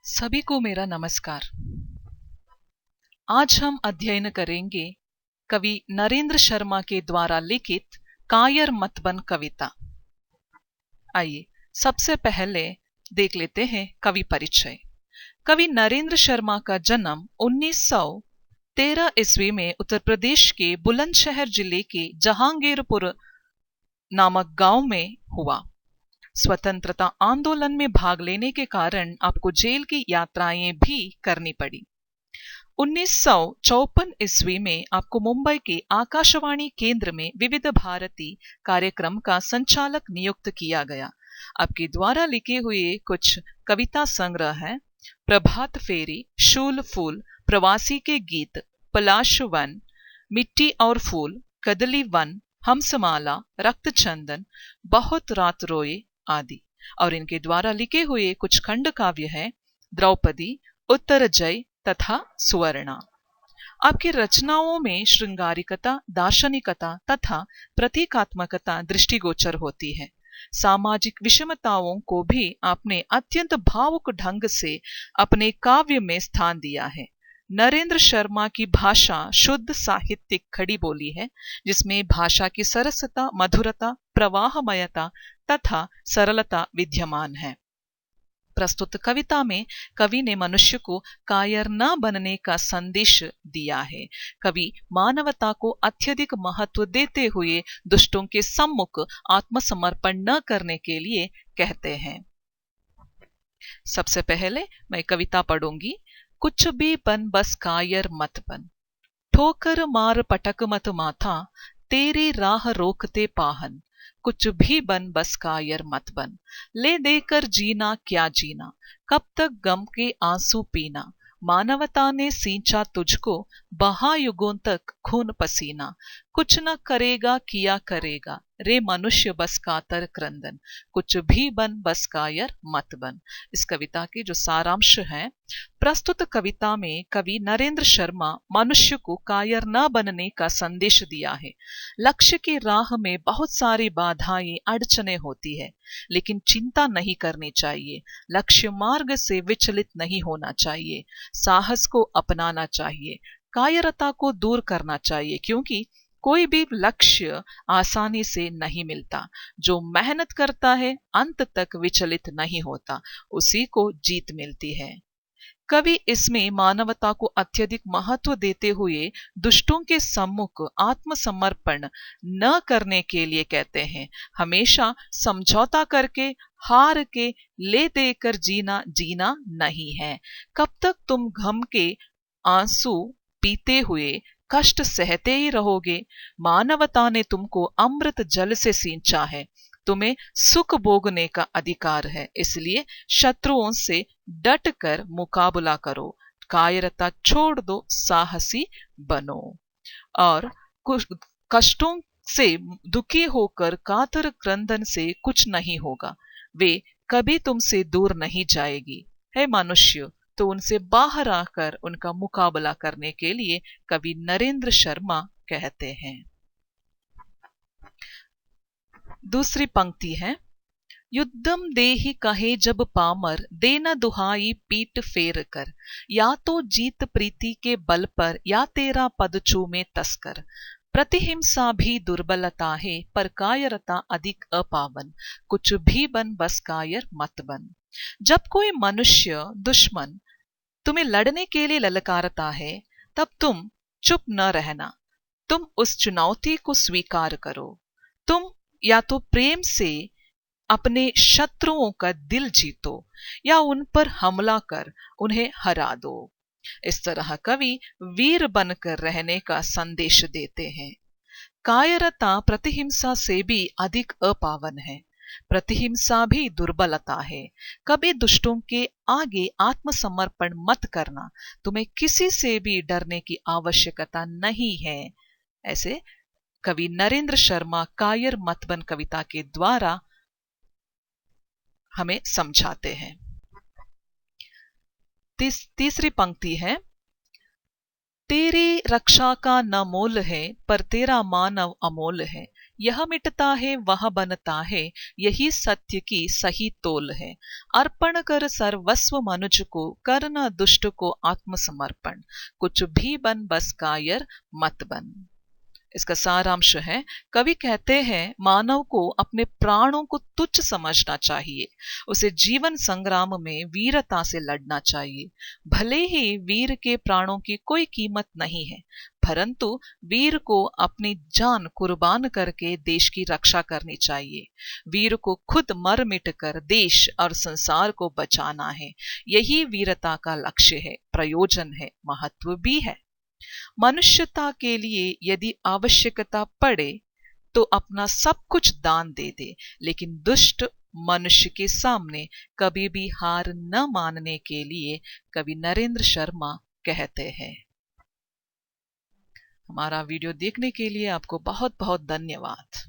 सभी को मेरा नमस्कार। आज हम अध्ययन करेंगे कवि नरेंद्र शर्मा के द्वारा लिखित कायर मत बन कविता। आइए सबसे पहले देख लेते हैं कवि परिचय। कवि नरेंद्र शर्मा का जन्म 1913 ईस्वी में उत्तर प्रदेश के बुलंदशहर जिले के जहांगीरपुर नामक गांव में हुआ। स्वतंत्रता आंदोलन में भाग लेने के कारण आपको जेल की यात्राएं भी करनी पड़ी। 1954 ईस्वी में आपको मुंबई के आकाशवाणी केंद्र में विविध भारती कार्यक्रम का संचालक नियुक्त किया गया। आपके द्वारा लिखे हुए कुछ कविता संग्रह हैं: प्रभात फेरी, शूल फूल, प्रवासी के गीत, पलाश वन, मिट्टी और फूल, कदली वन, हंसमाला, रक्त चंदन, बहुत रात रोए आदि। और इनके द्वारा लिखे हुए कुछ खंड काव्य हैं: द्रौपदी, उत्तर जय तथा सुवर्णा। आपकी रचनाओं में श्रृंगारिकता, दार्शनिकता तथा प्रतीकात्मकता दृष्टिगोचर होती है। सामाजिक विषमताओं को भी आपने अत्यंत भावुक ढंग से अपने काव्य में स्थान दिया है। नरेंद्र शर्मा की भाषा शुद्ध साहित्यिक खड़ी बोली है, जिसमें भाषा की सरसता, मधुरता, प्रवाहमयता तथा सरलता विद्यमान है। प्रस्तुत कविता में कवि ने मनुष्य को कायर न बनने का संदेश दिया है। कवि मानवता को अत्यधिक महत्व देते हुए दुष्टों के सम्मुख आत्मसमर्पण न करने के लिए कहते हैं। सबसे पहले मैं कविता पढ़ूंगी। कुछ भी बन बस कायर मत बन, ठोकर मार पटक मत माथा, तेरी राह रोकते पाहन। कुछ भी बन बस कायर मत बन, ले देकर जीना क्या जीना, कब तक गम के आंसू पीना। मानवता ने सींचा तुझको, बहा युगों तक खून पसीना। कुछ न करेगा किया करेगा, रे मनुष्य बस कातर क्रंदन। कुछ भी बन बस कायर मत बन। इस कविता के जो सारांश है, प्रस्तुत कविता में कवि नरेंद्र शर्मा मनुष्य को कायर न बनने का संदेश दिया है। लक्ष्य की राह में बहुत सारी बाधाएं, अड़चने होती है, लेकिन चिंता नहीं करनी चाहिए। लक्ष्य मार्ग से विचलित नहीं होना चाहिए। साहस को अपनाना चाहिए, कायरता को दूर करना चाहिए, क्योंकि कोई भी लक्ष्य आसानी से नहीं मिलता। जो मेहनत करता है अंत तक विचलित नहीं होता, उसी को जीत मिलती है। कवि इसमें मानवता को अत्यधिक महत्व देते हुए दुष्टों के सम्मुख आत्मसमर्पण न करने के लिए कहते हैं। हमेशा समझौता करके, हार के, ले देकर जीना जीना नहीं है। कब तक तुम गम के आंसू पीते हुए कष्ट सहते ही रहोगे। मानवता ने तुमको अमृत जल से सींचा है, तुम्हें सुख भोगने का अधिकार है। इसलिए शत्रुओं से डट कर मुकाबला करो, कायरता छोड़ दो, साहसी बनो। और कुछ कष्टों से दुखी होकर कातर क्रंदन से कुछ नहीं होगा, वे कभी तुमसे दूर नहीं जाएगी। है मनुष्य तो उनसे बाहर आकर उनका मुकाबला करने के लिए कवि नरेंद्र शर्मा कहते हैं। दूसरी पंक्ति है: युद्धम देहि कहे जब पामर, देना दुहाई पीठ फेर कर। या तो जीत प्रीति के बल पर, या तेरा पद चूमे तस्कर। प्रतिहिंसा भी दुर्बलता है, पर कायरता अधिक अपावन। कुछ भी बन बस कायर मत बन। जब कोई मनुष्य, दुश्मन तुम्हें लड़ने के लिए ललकारता है, तब तुम चुप न रहना। तुम उस चुनौती को स्वीकार करो। तुम या तो प्रेम से अपने शत्रुओं का दिल जीतो, या उन पर हमला कर उन्हें हरा दो। इस तरह कवि वीर बनकर रहने का संदेश देते हैं। कायरता प्रतिहिंसा से भी अधिक अपावन है। प्रतिहिंसा भी दुर्बलता है। कभी दुष्टों के आगे आत्मसमर्पण मत करना। तुम्हें किसी से भी डरने की आवश्यकता नहीं है। ऐसे कवि नरेंद्र शर्मा कायर मत बन कविता के द्वारा हमें समझाते हैं। तीसरी पंक्ति है: तेरी रक्षा का न मोल है, पर तेरा मानव अमोल है। यह मिटता है वह बनता है, यही सत्य की सही तोल है। अर्पण कर सर्वस्व मनुज को, करना दुष्ट को आत्मसमर्पण। कुछ भी बन बस कायर मत बन। इसका सारांश है, कवि कहते हैं मानव को अपने प्राणों को तुच्छ समझना चाहिए, उसे जीवन संग्राम में वीरता से लड़ना चाहिए। भले ही वीर के प्राणों की कोई कीमत नहीं है, परंतु वीर को अपनी जान कुर्बान करके देश की रक्षा करनी चाहिए। वीर को खुद मर मिट कर देश और संसार को बचाना है। यही वीरता का लक्ष्य है, प्रयोजन है, महत्व भी है। मनुष्यता के लिए यदि आवश्यकता पड़े तो अपना सब कुछ दान दे दे, लेकिन दुष्ट मनुष्य के सामने कभी भी हार न मानने के लिए कवि नरेंद्र शर्मा कहते हैं। हमारा वीडियो देखने के लिए आपको बहुत बहुत धन्यवाद।